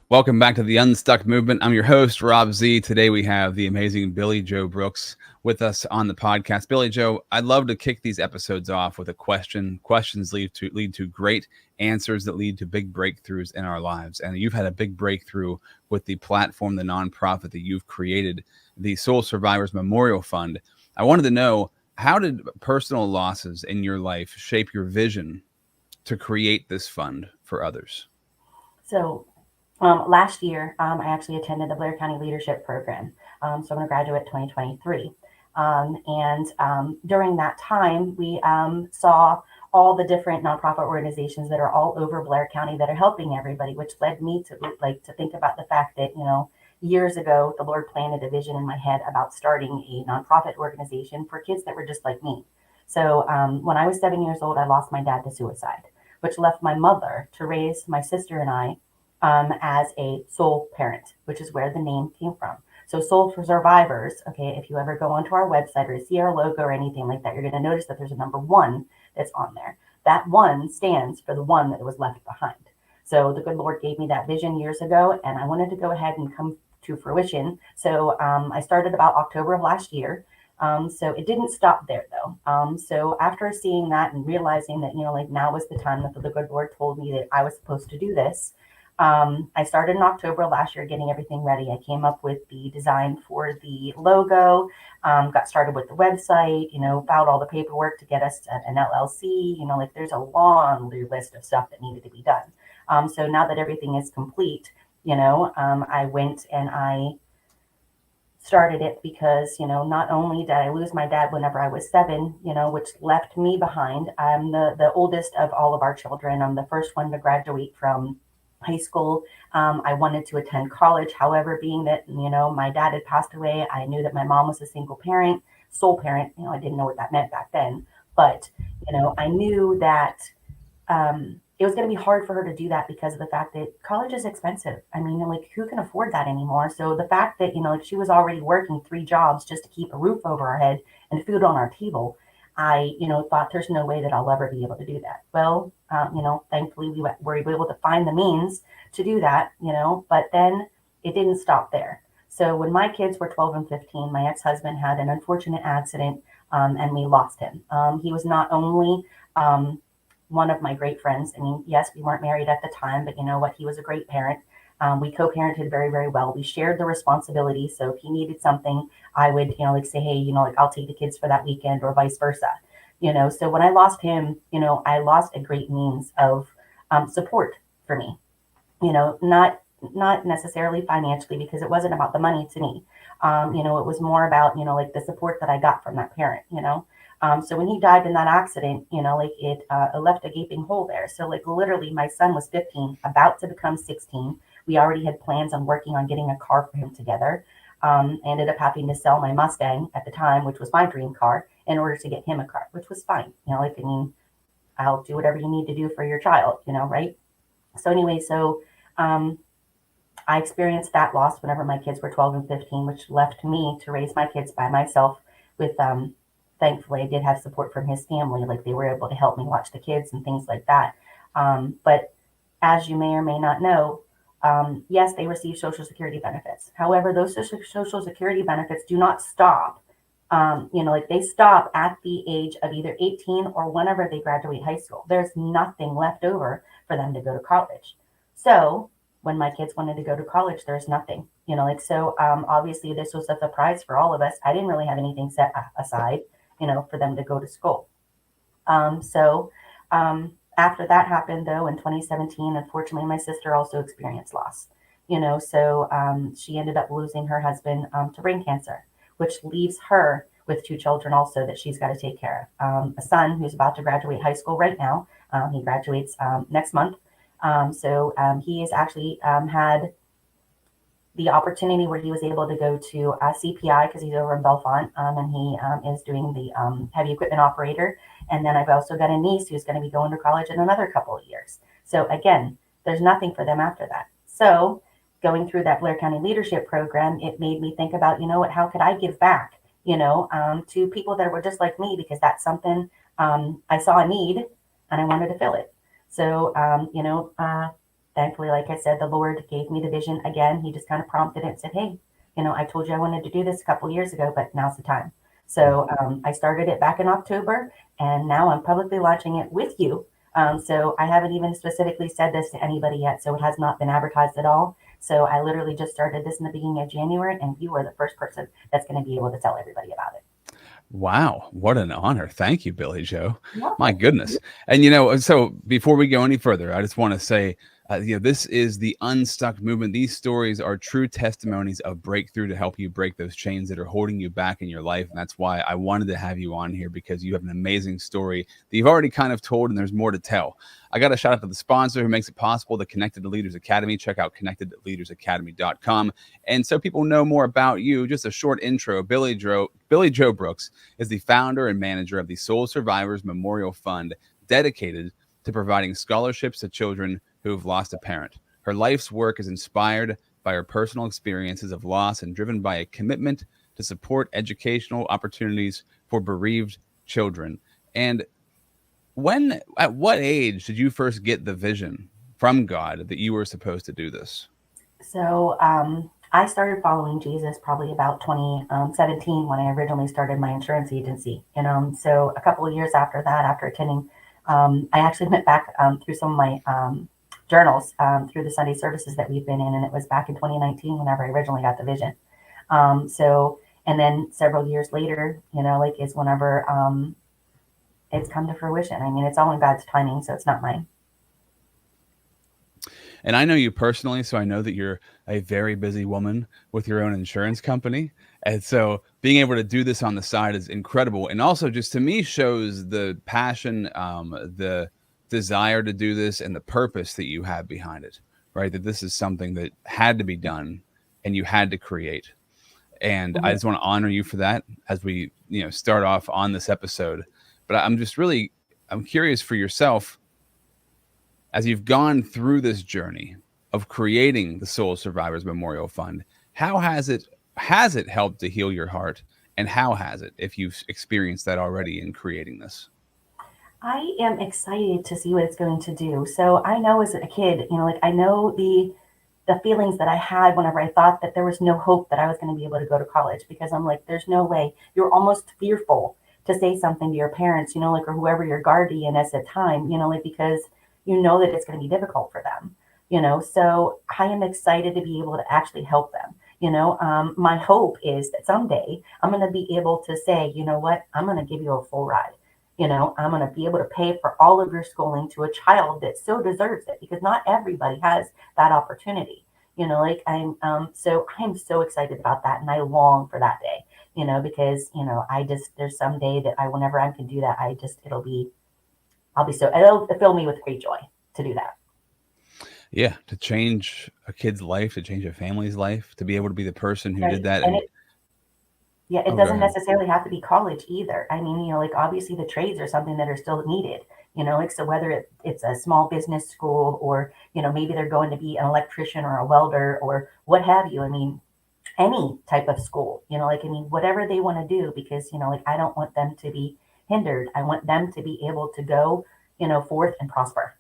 Welcome back to the Unstuck movement. I'm your host, Rob Z. Today we have the amazing Billie Jo Brooks with us on the podcast. Billie Jo, I'd love to kick these episodes off with a question. Questions lead to great answers that lead to big breakthroughs in our lives. And you've had a big breakthrough with the platform, the nonprofit that you've created, the Soul Survivors Memorial Fund. I wanted to know, how did personal losses in your life shape your vision to create this fund for others? So last year, I actually attended the Blair County Leadership Program. So I'm going to graduate 2023. During that time, we saw all the different nonprofit organizations that are all over Blair County that are helping everybody, which led me to think about the fact that, years ago, the Lord planted a vision in my head about starting a nonprofit organization for kids that were just like me. So when I was 7 years old, I lost my dad to suicide, which left my mother to raise my sister and I as a soul parent, which is where the name came from. So Soul for Survivors, okay, if you ever go onto our website or see our logo or anything like that, you're going to notice that there's a number 1 that's on there. That 1 stands for the one that was left behind. So the good Lord gave me that vision years ago, and I wanted to go ahead and come to fruition. So I started about October of last year. So it didn't stop there though. So after seeing that and realizing that, now was the time that the good Lord told me that I was supposed to do this, I started in October last year getting everything ready. I came up with the design for the logo, got started with the website, filed all the paperwork to get us an LLC, there's a long list of stuff that needed to be done. So now that everything is complete, I went and I started it because, not only did I lose my dad whenever I was 7, which left me behind. I'm the oldest of all of our children. I'm the first one to graduate from high school. I wanted to attend college. However, being that, my dad had passed away, I knew that my mom was a single parent, sole parent. I didn't know what that meant back then, but, I knew that it was going to be hard for her to do that because of the fact that college is expensive. I mean, who can afford that anymore? So the fact that, she was already working 3 jobs just to keep a roof over our head and food on our table, I, thought there's no way that I'll ever be able to do that. Well, thankfully we were able to find the means to do that, but then it didn't stop there. So when my kids were 12 and 15, my ex-husband had an unfortunate accident, and we lost him. He was not only one of my great friends. I mean, yes, we weren't married at the time, but you know what? He was a great parent. We co-parented very, very well. We shared the responsibility. So if he needed something, I would, say, hey, I'll take the kids for that weekend or vice versa. So when I lost him, I lost a great means of support for me, not necessarily financially, because it wasn't about the money to me. It was more about, the support that I got from that parent, so when he died in that accident, it left a gaping hole there. So literally my son was 15, about to become 16. We already had plans on working on getting a car for him together. I ended up having to sell my Mustang at the time, which was my dream car, in order to get him a car, which was fine. I'll do whatever you need to do for your child, right? So anyway, I experienced that loss whenever my kids were 12 and 15, which left me to raise my kids by myself with, thankfully I did have support from his family. They were able to help me watch the kids and things like that. But as you may or may not know, yes, they receive Social Security benefits. However, those Social Security benefits do not stop. They stop at the age of either 18 or whenever they graduate high school. There's nothing left over for them to go to college. So when my kids wanted to go to college, there's nothing, obviously this was a surprise for all of us. I didn't really have anything set aside, for them to go to school. After that happened, though, in 2017, unfortunately, my sister also experienced loss. She ended up losing her husband to brain cancer, which leaves her with 2 children also that she's got to take care of. A son who's about to graduate high school right now. He graduates next month. He has actually had the opportunity where he was able to go to CPI because he's over in Belfont, and he is doing the heavy equipment operator. And then I've also got a niece who's going to be going to college in another couple of years. So again, there's nothing for them after that. So going through that Blair County Leadership Program, it made me think about, you know what, how could I give back, to people that were just like me, because that's something I saw a need and I wanted to fill it. So, thankfully, like I said, the Lord gave me the vision again. He just kind of prompted it and said, hey, I told you I wanted to do this a couple years ago, but now's the time. So I started it back in October, and now I'm publicly launching it with you. So I haven't even specifically said this to anybody yet, so it has not been advertised at all. So I literally just started this in the beginning of January, and you are the first person that's going to be able to tell everybody about it. Wow, what an honor. Thank you, Billie Jo. Yeah. My goodness. And so before we go any further, I just want to say, this is the Unstuck movement. These stories are true testimonies of breakthrough to help you break those chains that are holding you back in your life. And that's why I wanted to have you on here, because you have an amazing story that you've already kind of told, and there's more to tell. I got a shout out to the sponsor who makes it possible, the Connected to Leaders Academy. Check out connectedleadersacademy.com. And so people know more about you, just a short intro. Billie Jo Brooks is the founder and manager of the Soul Survivors Memorial Fund, dedicated to providing scholarships to children who have lost a parent. Her life's work is inspired by her personal experiences of loss and driven by a commitment to support educational opportunities for bereaved children. And at what age did you first get the vision from God that you were supposed to do this? So I started following Jesus probably about 2017 when I originally started my insurance agency. So a couple of years after that, after attending, I actually went back through some of my journals through the Sunday services that we've been in, and it was back in 2019 whenever I originally got the vision. And then several years later, is whenever it's come to fruition. I mean, it's all in God's timing, so it's not mine. And I know you personally, so I know that you're a very busy woman with your own insurance company. And so being able to do this on the side is incredible. And also just to me shows the passion, the desire to do this, and the purpose that you have behind it, right? That this is something that had to be done and you had to create. And I just want to honor you for that as we, start off on this episode. But I'm curious for yourself, as you've gone through this journey of creating the Soul Survivors Memorial Fund, how has it helped to heal your heart? And how has it, if you've experienced that already in creating this? I am excited to see what it's going to do. So I know as a kid, I know the feelings that I had whenever I thought that there was no hope that I was going to be able to go to college, because I'm like, there's no way. You're almost fearful to say something to your parents, or whoever your guardian is at the time, because you know that it's going to be difficult for them, so I am excited to be able to actually help them. My hope is that someday I'm going to be able to say, you know what, I'm going to give you a full ride. I'm going to be able to pay for all of your schooling to a child that so deserves it, because not everybody has that opportunity. I'm so excited about that, and I long for that day, because, there's some day that whenever I can do that, it'll fill me with great joy to do that. Yeah. To change a kid's life, to change a family's life, to be able to be the person who did that. It doesn't necessarily have to be college either. I mean, obviously the trades are something that are still needed, so whether it's a small business school, or, maybe they're going to be an electrician or a welder or what have you. I mean, any type of school, whatever they want to do, because, I don't want them to be hindered. I want them to be able to go, forth and prosper.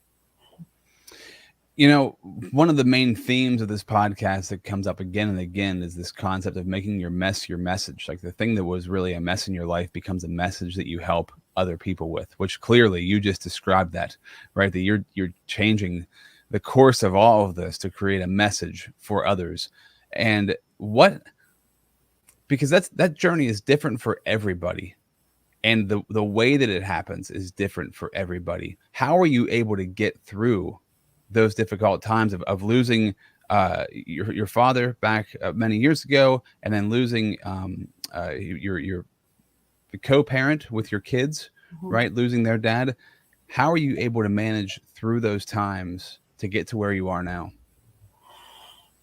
One of the main themes of this podcast that comes up again and again is this concept of making your mess your message. Like the thing that was really a mess in your life becomes a message that you help other people with, which clearly you just described that, right? That you're changing the course of all of this to create a message for others. And because that journey is different for everybody. And the way that it happens is different for everybody. How are you able to get through those difficult times of losing your father back many years ago, and then losing your co-parent with your kids, right? Losing their dad. How are you able to manage through those times to get to where you are now?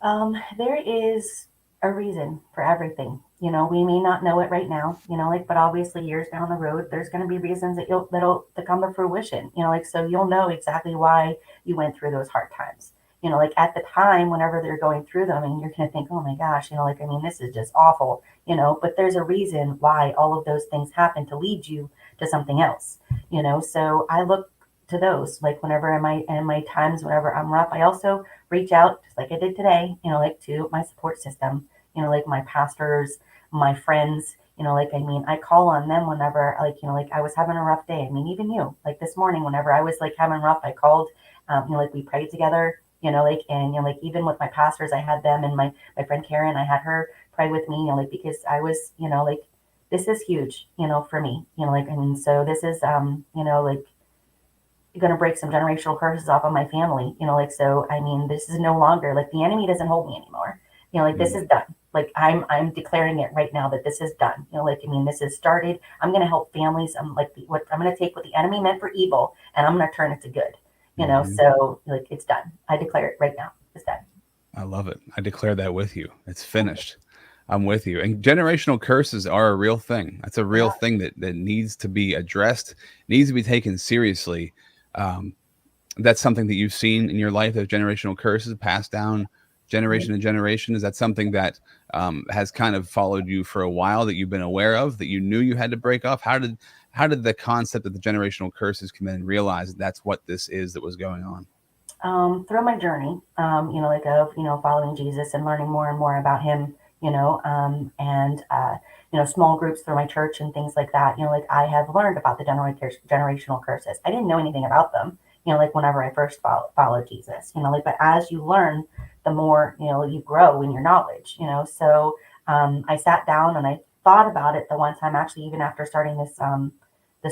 There is a reason for everything. We may not know it right now, but obviously years down the road, there's going to be reasons that'll to come to fruition, so you'll know exactly why you went through those hard times. At the time, whenever they're going through them, and you're going to think, oh my gosh, this is just awful, but there's a reason why all of those things happen to lead you to something else, so I look to those, like whenever in my times, whenever I'm rough, I also reach out, just like I did today, to my support system, my pastors, my friends, I call on them whenever, I was having a rough day. I mean, even you, like this morning, whenever I was like having rough, I called, we prayed together, and, even with my pastors, I had them, and my friend Karen, I had her pray with me, because I was, this is huge, for me, so this is, going to break some generational curses off of my family, so this is no longer like the enemy doesn't hold me anymore, this is done. Like I'm declaring it right now that this is done. This is started. I'm going to help families. I'm going to take what the enemy meant for evil and I'm going to turn it to good. So like it's done. I declare it right now. It's done. I love it. I declare that with you. It's finished. I'm with you. And generational curses are a real thing. That's a real thing that needs to be addressed, needs to be taken seriously. That's something that you've seen in your life, of generational curses passed down generation to generation. Is that something that has kind of followed you for a while, that you've been aware of, that you knew you had to break off? How did the concept of the generational curses come in and realize that's what this is that was going on? Through my journey, of following Jesus and learning more and more about him, and small groups through my church and things like that. I have learned about the generational curses. I didn't know anything about them, whenever I first followed Jesus, but as you learn, the more, you grow in your knowledge, so I sat down and I thought about it the one time, actually, even after starting this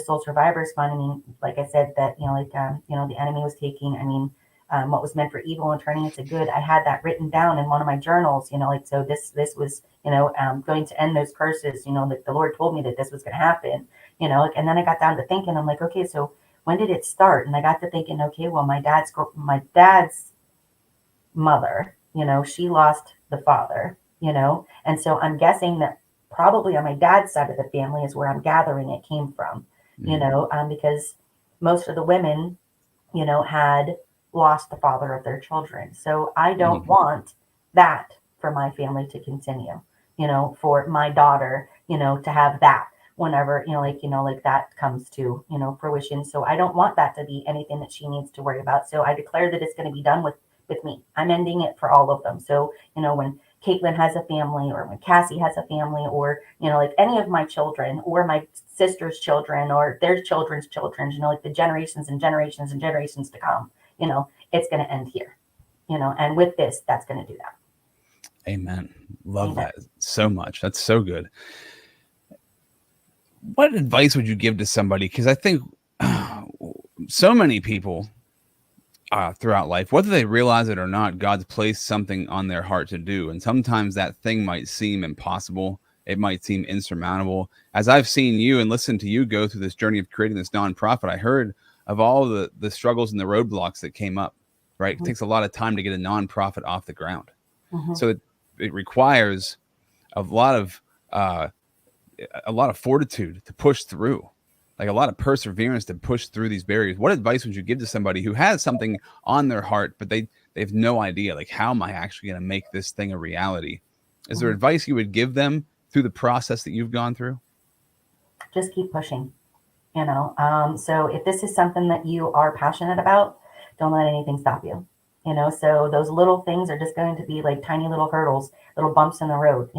Soul Survivors Fund. Like I said, that, the enemy was taking, what was meant for evil and turning it to good. I had that written down in one of my journals, so this was, going to end those curses, like the Lord told me that this was going to happen, and then I got down to thinking, I'm like, okay, so when did it start? And I got to thinking, okay, well, my dad's mother, she lost the father, and so I'm guessing that probably on my dad's side of the family is where I'm gathering it came from, because most of the women, had lost the father of their children. So I don't want that for my family to continue, for my daughter, to have that whenever, like that comes to, fruition. So I don't want that to be anything that she needs to worry about. So I declare that it's going to be done with me. I'm ending it for all of them. So, when Caitlin has a family, or when Cassie has a family, or, like any of my children or my sister's children or their children's children, like the generations and generations and generations to come, it's going to end here, and with this, that's going to do that. Amen. Love that so much. That's so good. What advice would you give to somebody? Because I think so many people throughout life, whether they realize it or not, God's placed something on their heart to do. And sometimes that thing might seem impossible. It might seem insurmountable. As I've seen you and listened to you go through this journey of creating this nonprofit, I heard of all the struggles and the roadblocks that came up, right? It takes a lot of time to get a nonprofit off the ground. So it requires a lot of fortitude to push through, like a lot of perseverance to push through these barriers. What advice would you give to somebody who has something on their heart, but they have no idea, like, how am I actually going to make this thing a reality? Is there advice you would give them through the process that you've gone through? Just keep pushing, so if this is something that you are passionate about, don't let anything stop you, so those little things are just going to be like tiny little hurdles, little bumps in the road,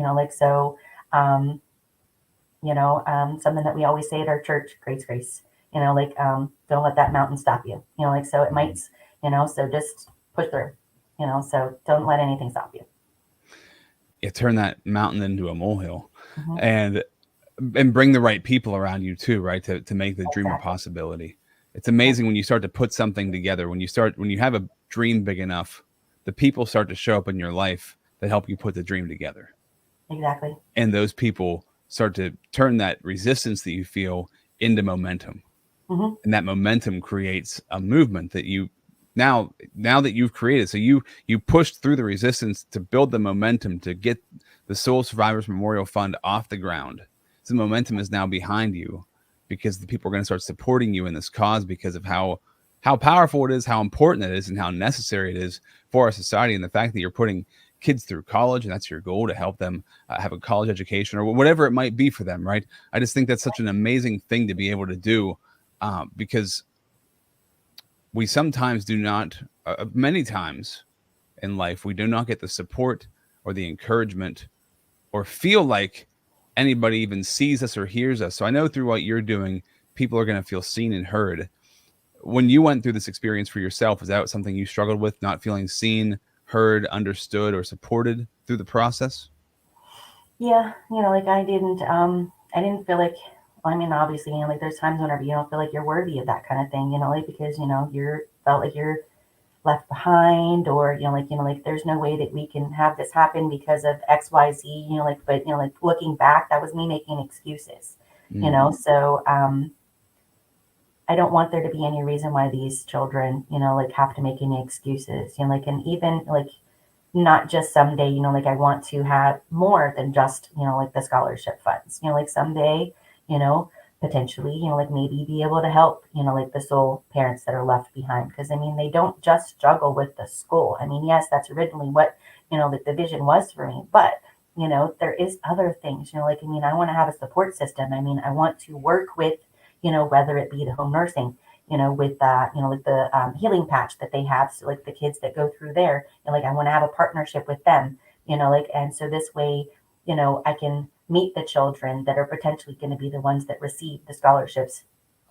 something that we always say at our church, grace, don't let that mountain stop you, so it might, so just push through, so don't let anything stop you. You turn that mountain into a molehill, and bring the right people around you too, right? To make the dream a possibility. It's amazing when you start to put something together, when you have a dream big enough, the people start to show up in your life that help you put the dream together. Exactly. And those people start to turn that resistance that you feel into momentum. And that momentum creates a movement that you now that you've created, so you pushed through the resistance to build the momentum to get the Soul Survivors Memorial Fund off the ground. So the momentum is now behind you because the people are going to start supporting you in this cause because of how powerful it is, how important it is, and how necessary it is for our society. And the fact that you're putting kids through college, and that's your goal, to help them have a college education or whatever it might be for them, right? I just think that's such an amazing thing to be able to do, because we sometimes do not, many times in life, we do not get the support or the encouragement or feel like anybody even sees us or hears us. So I know through what you're doing, people are going to feel seen and heard. When you went through this experience for yourself, was that something you struggled with, not feeling seen, heard, understood, or supported through the process? Yeah, like I didn't feel like, well, I mean, obviously, like there's times whenever you don't feel like you're worthy of that kind of thing, like because, you're felt like you're left behind, or, like there's no way that we can have this happen because of XYZ, but, like looking back, that was me making excuses, so, I don't want there to be any reason why these children, like have to make any excuses, like, and even like, not just someday, like I want to have more than just, like the scholarship funds, like someday, you know, potentially, like maybe be able to help, like the soul parents that are left behind. Because I mean, they don't just struggle with the school. I mean, yes, that's originally what, like the vision was for me, but there is other things, like, I mean, I want to have a support system. I mean, I want to work with, whether it be the home nursing, with like the healing patch that they have. So like the kids that go through there, and like I want to have a partnership with them, like, and so this way, I can meet the children that are potentially going to be the ones that receive the scholarships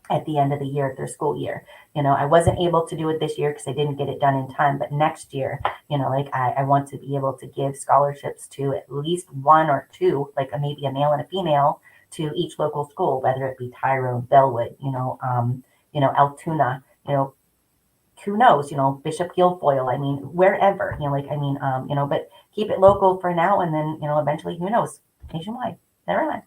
at the end of the year, of their school year. I wasn't able to do it this year because I didn't get it done in time, but next year, like I want to be able to give scholarships to at least one or two, like maybe a male and a female, to each local school, whether it be Tyrone, Bellwood, Altoona, who knows, Bishop Guilfoyle, I mean, wherever, like, I mean, but keep it local for now. And then, eventually, who knows, nationwide. Never mind.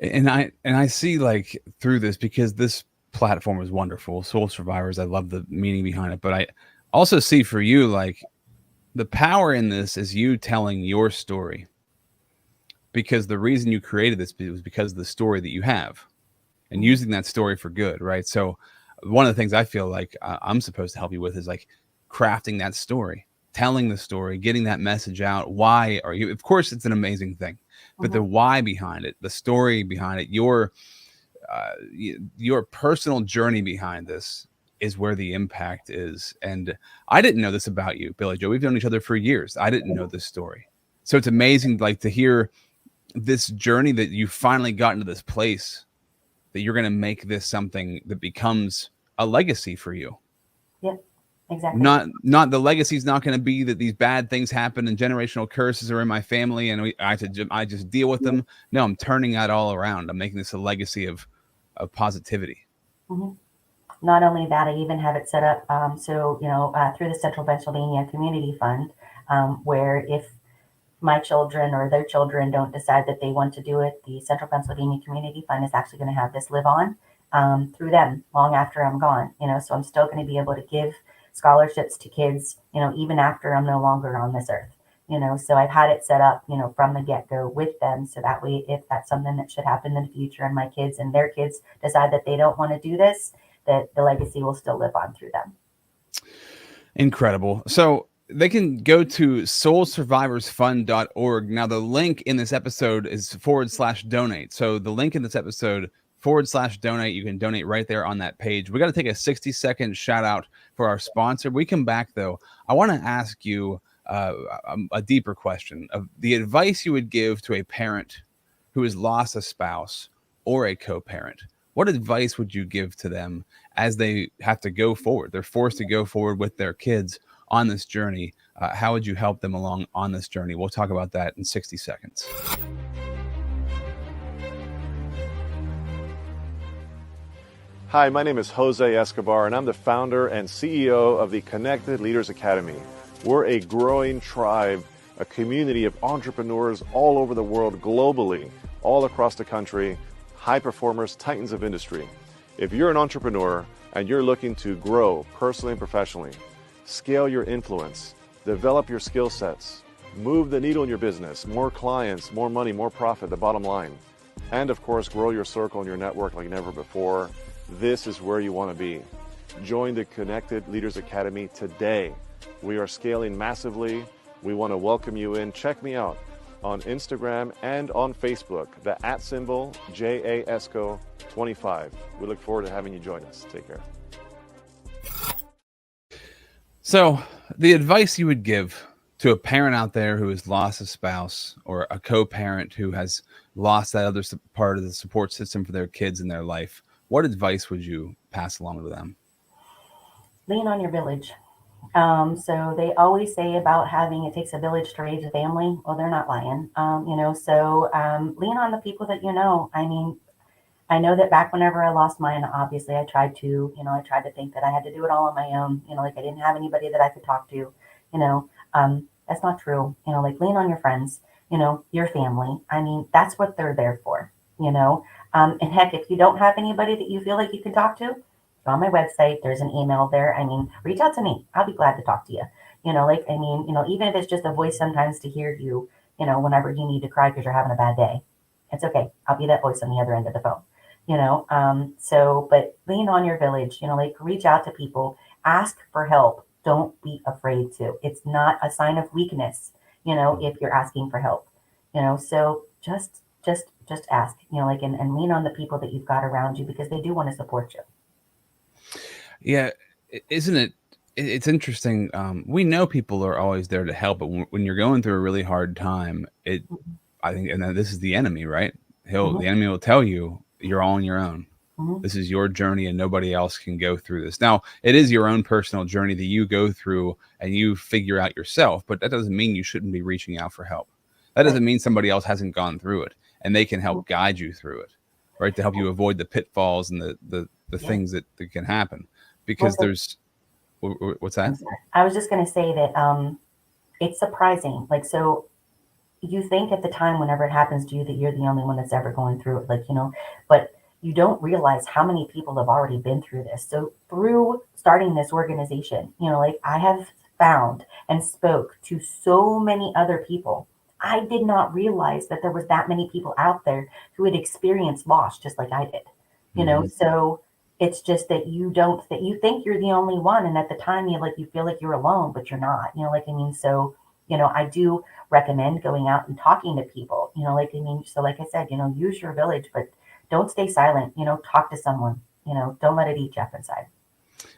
And I see like through this, because this platform is wonderful, Soul Survivors, I love the meaning behind it, but I also see for you, like, the power in this is you telling your story, because the reason you created this was because of the story that you have, and using that story for good, right? So one of the things I feel like I'm supposed to help you with is like crafting that story, telling the story, getting that message out. Why are you, of course it's an amazing thing, but the why behind it, the story behind it, your personal journey behind this is where the impact is. And I didn't know this about you, Billie Jo. We've known each other for years. I didn't know this story. So it's amazing, like, to hear this journey that you finally gotten to this place, that you're going to make this something that becomes a legacy for you. Yep, exactly. Not the legacy is not going to be that these bad things happen and generational curses are in my family and I just deal with them. No, I'm turning that all around. I'm making this a legacy of positivity. Not only that, I even have it set up so through the Central Pennsylvania Community Fund, where if my children or their children don't decide that they want to do it, the Central Pennsylvania Community Fund is actually going to have this live on through them long after I'm gone. So I'm still going to be able to give scholarships to kids, even after I'm no longer on this earth. So I've had it set up, from the get-go with them. So that way, if that's something that should happen in the future and my kids and their kids decide that they don't want to do this, that the legacy will still live on through them. Incredible. So they can go to soulsurvivorsfund.org. Now, the link in this episode is /donate. So the link in this episode /donate, you can donate right there on that page. We got to take a 60-second shout out for our sponsor. We come back, though. I want to ask you a deeper question of the advice you would give to a parent who has lost a spouse or a co-parent. What advice would you give to them as they have to go forward? They're forced to go forward with their kids on this journey. How would you help them along on this journey? We'll talk about that in 60 seconds. Hi, my name is Jose Escobar, and I'm the founder and CEO of the Connected Leaders Academy. We're a growing tribe, a community of entrepreneurs all over the world, globally, all across the country, high performers, titans of industry. If you're an entrepreneur, and you're looking to grow personally and professionally, scale your influence, develop your skill sets, move the needle in your business, more clients, more money, more profit, the bottom line, and of course, grow your circle and your network like never before, this is where you want to be. Join the Connected Leaders Academy today. We are scaling massively. We want to welcome you in. Check me out on Instagram and on Facebook, the @ JASCO25. We look forward to having you join us. Take care. So, the advice you would give to a parent out there who has lost a spouse, or a co-parent who has lost that other part of the support system for their kids in their life, what advice would you pass along to them? Lean on your village. So they always say about having it takes a village to raise a family. Well, they're not lying. So lean on the people that you know. I mean, I know that back whenever I lost mine, obviously I tried to think that I had to do it all on my own. Like I didn't have anybody that I could talk to. That's not true. Like lean on your friends. Your family. I mean, that's what they're there for. And heck, if you don't have anybody that you feel like you can talk to, go on my website. There's an email there. I mean, reach out to me. I'll be glad to talk to you. Even if it's just a voice sometimes to hear you, whenever you need to cry because you're having a bad day, it's okay. I'll be that voice on the other end of the phone. But lean on your village. Like reach out to people, ask for help. Don't be afraid to. It's not a sign of weakness, if you're asking for help. So just ask. And lean on the people that you've got around you because they do want to support you. Yeah, isn't it? It's interesting. We know people are always there to help, but when you're going through a really hard time, I think, and then this is the enemy, right? The enemy will tell you you're all on your own. This is your journey, and nobody else can go through this. Now, it is your own personal journey that you go through and you figure out yourself, but that doesn't mean you shouldn't be reaching out for help. That doesn't mean somebody else hasn't gone through it, and they can help guide you through it, right? To help you avoid the pitfalls and the things that can happen. Because what's that? I was just going to say that it's surprising. Like, so you think at the time, whenever it happens to you, that you're the only one that's ever going through it, but you don't realize how many people have already been through this. So through starting this organization, I have found and spoke to so many other people. I did not realize that there was that many people out there who had experienced loss just like I did, so it's just that you think you're the only one. And at the time you feel like you're alone, but you're not, so, I do recommend going out and talking to people, so like I said, use your village, but don't stay silent, talk to someone, don't let it eat you up inside.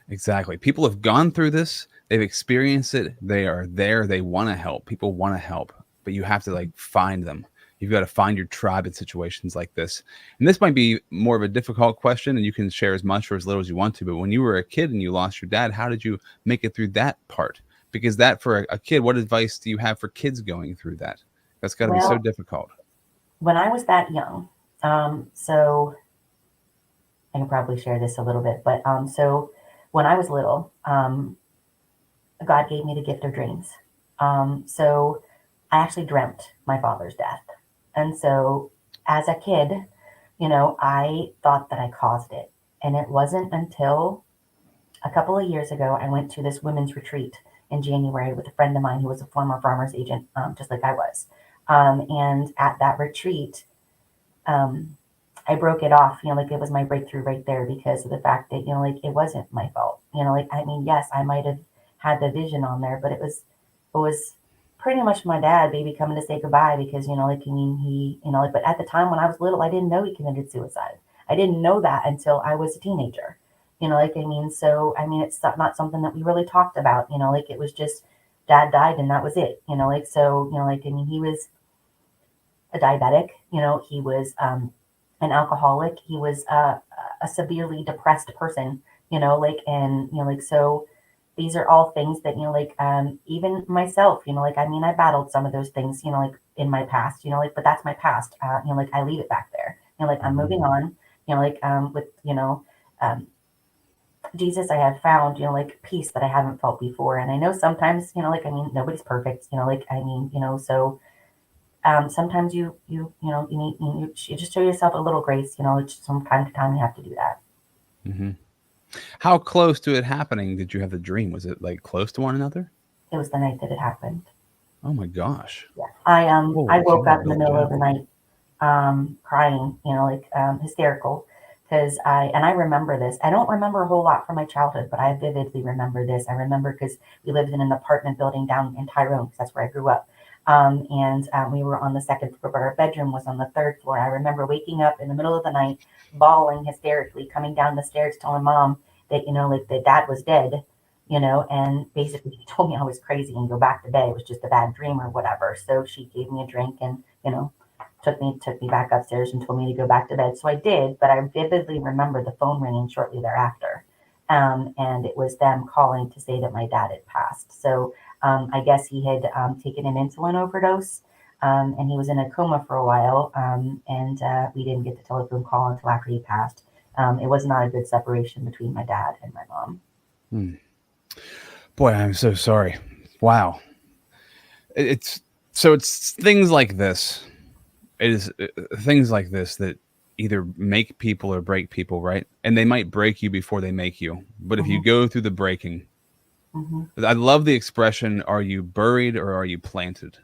Exactly. People have gone through this. They've experienced it. They are there. They want to help. People want to help, but you have to find them. You've got to find your tribe in situations like this. And this might be more of a difficult question, and you can share as much or as little as you want to. But when you were a kid and you lost your dad, how did you make it through that part? Because that, for a kid, what advice do you have for kids going through that? That's got to be so difficult. When I was that young, so I can probably share this a little bit, but so when I was little, God gave me the gift of dreams. So I actually dreamt my father's death. And so as a kid, I thought that I caused it. And it wasn't until a couple of years ago, I went to this women's retreat in January with a friend of mine who was a former farmer's agent, just like I was. And at that retreat, I broke it off, it was my breakthrough right there because of the fact that, it wasn't my fault. Yes, I might have had the vision on there, but it was pretty much my dad, baby, coming to say goodbye because, he, but at the time when I was little, I didn't know he committed suicide. I didn't know that until I was a teenager, so, it's not something that we really talked about, it was just dad died and that was it, so, he was a diabetic, he was, an alcoholic, he was a severely depressed person, so these are all things that, even myself, I battled some of those things, in my past, but that's my past, I leave it back there, I'm moving on, with, Jesus, I have found, peace that I haven't felt before. And I know sometimes, nobody's perfect, so, sometimes you just show yourself a little grace, from time to time you have to do that. Mm-hmm. How close to it happening did you have the dream? Was it like close to one another? It was the night that it happened. Oh my gosh. Yeah. I Holy woke cow, up in the Billy middle of Joe. the night, crying, like hysterical, because I remember this. I don't remember a whole lot from my childhood, but I vividly remember this. I remember because we lived in an apartment building down in Tyrone, because that's where I grew up. And we were on the second floor, but our bedroom was on the third floor. I remember waking up in the middle of the night, bawling hysterically, coming down the stairs, telling mom that, like that dad was dead, and basically he told me I was crazy and go back to bed. It was just a bad dream or whatever. So she gave me a drink and, took me back upstairs and told me to go back to bed. So I did, but I vividly remember the phone ringing shortly thereafter. And it was them calling to say that my dad had passed. So I guess he had taken an insulin overdose, and he was in a coma for a while. And we didn't get the telephone call until after he passed. It was not a good separation between my dad and my mom. Boy, I'm so sorry. Wow. It's things like this. It is things like this that either make people or break people, right? And they might break you before they make you. But if you go through the breaking, I love the expression, are you buried or are you planted?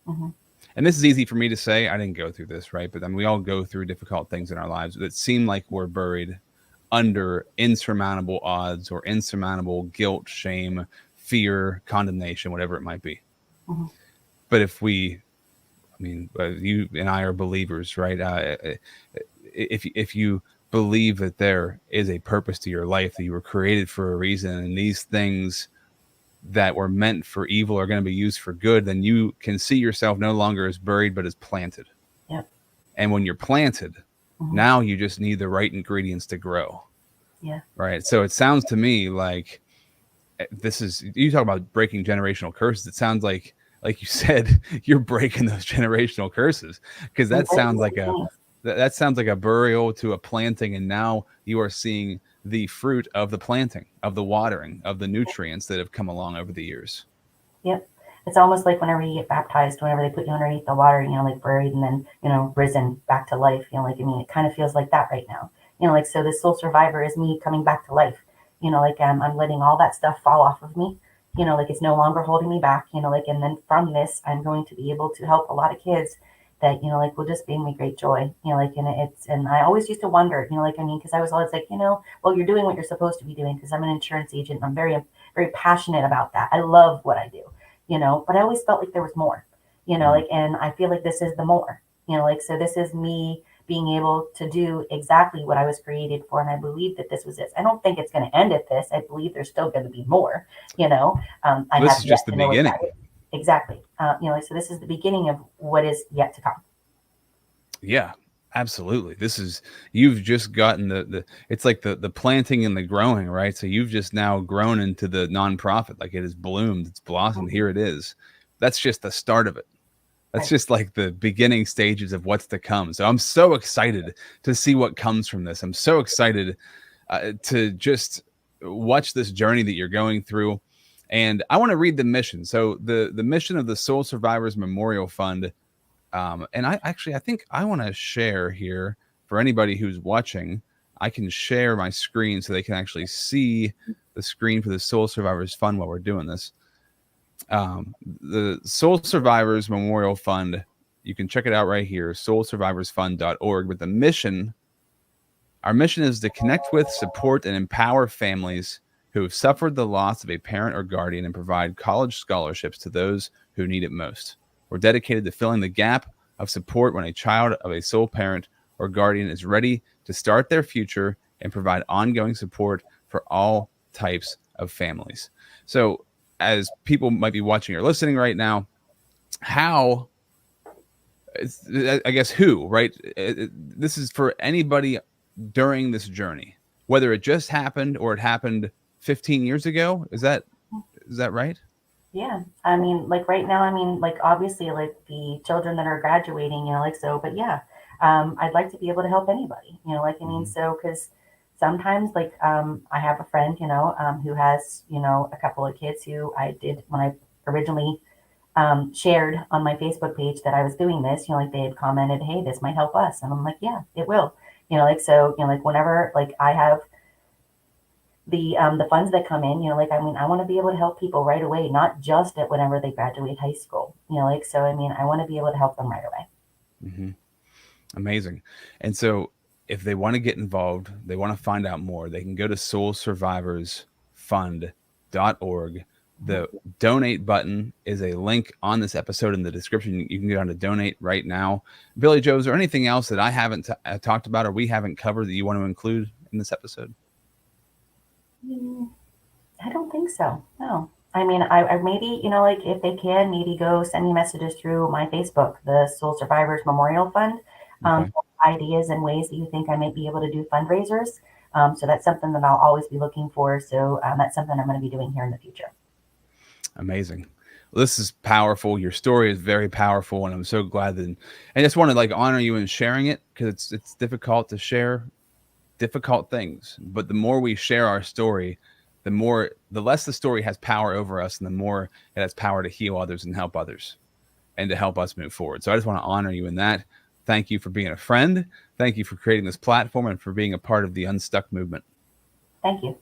And this is easy for me to say. I didn't go through this, right? But I mean, we all go through difficult things in our lives that seem like we're buried under insurmountable odds or insurmountable guilt, shame, fear, condemnation, whatever it might be. But if we, I mean, you and I are believers, right? If you believe that there is a purpose to your life, that you were created for a reason, and these things that were meant for evil are going to be used for good, then you can see yourself no longer as buried, but as planted. Yep. And when you're planted, now you just need the right ingredients to grow. Yeah. Right. So it sounds to me like this is, you talk about breaking generational curses. It sounds like you said, you're breaking those generational curses, because that sounds like a burial to a planting. And now you are seeing the fruit of the planting, of the watering, of the nutrients that have come along over the years. Yep. It's almost like whenever you get baptized, whenever they put you underneath the water, like buried and then, risen back to life, it kind of feels like that right now. So this soul survivor is me coming back to life. I'm letting all that stuff fall off of me. It's no longer holding me back, and then from this, I'm going to be able to help a lot of kids that, will just bring me great joy, and I always used to wonder, because I was always like, well, you're doing what you're supposed to be doing, because I'm an insurance agent. I'm very, very passionate about that. I love what I do, but I always felt like there was more, and I feel like this is the more, so this is me being able to do exactly what I was created for. And I believe that this was it. I don't think it's going to end at this. I believe there's still going to be more, This is just the beginning. Exactly. So this is the beginning of what is yet to come. Yeah, absolutely. You've just gotten it's like the planting and the growing, right? So you've just now grown into the nonprofit, like it has bloomed, it's blossomed. Here it is. That's just the start of it. That's just like the beginning stages of what's to come. So I'm so excited to see what comes from this. I'm so excited to just watch this journey that you're going through. And I want to read the mission. So the mission of the Soul Survivors Memorial Fund. And I think I want to share here for anybody who's watching. I can share my screen so they can actually see the screen for the Soul Survivors Fund while we're doing this. The Soul Survivors Memorial Fund, you can check it out right here, soulsurvivorsfund.org. But our mission is to connect with, support, and empower families who have suffered the loss of a parent or guardian and provide college scholarships to those who need it most. We're dedicated to filling the gap of support when a child of a soul parent or guardian is ready to start their future, and provide ongoing support for all types of families. So as people might be watching or listening right now, I guess who, right? This is for anybody during this journey, whether it just happened or it happened 15 years ago. Is that right? Yeah. I mean, like right now, obviously like the children that are graduating, but yeah, I'd like to be able to help anybody, so, cause sometimes I have a friend, who has, a couple of kids who I did when I originally shared on my Facebook page that I was doing this, they had commented, hey, this might help us. And I'm like, yeah, it will, so, whenever I have the funds that come in, like, I mean, I want to be able to help people right away, not just at whenever they graduate high school, like, so, I mean, I want to be able to help them right away. Mm-hmm. Amazing. And so if they want to get involved, they want to find out more, they can go to soulsurvivorsfund.org. The donate button is a link on this episode in the description. You can go down to donate right now. Billie Jo, is there anything else that I haven't talked about or we haven't covered that you want to include in this episode? I don't think so. No. I mean, I maybe, like, if they can, maybe go send me messages through my Facebook, the Soul Survivors Memorial Fund. Okay. Ideas and ways that you think I might be able to do fundraisers. So that's something that I'll always be looking for. So that's something I'm going to be doing here in the future. Amazing. Well, this is powerful. Your story is very powerful, and I'm so glad that. I just want to like honor you in sharing it, because it's difficult to share difficult things, but the more we share our story, the less the story has power over us, and the more it has power to heal others and help others and to help us move forward. So I just want to honor you in that. Thank you for being a friend. Thank you for creating this platform and for being a part of the Unstuck movement. Thank you.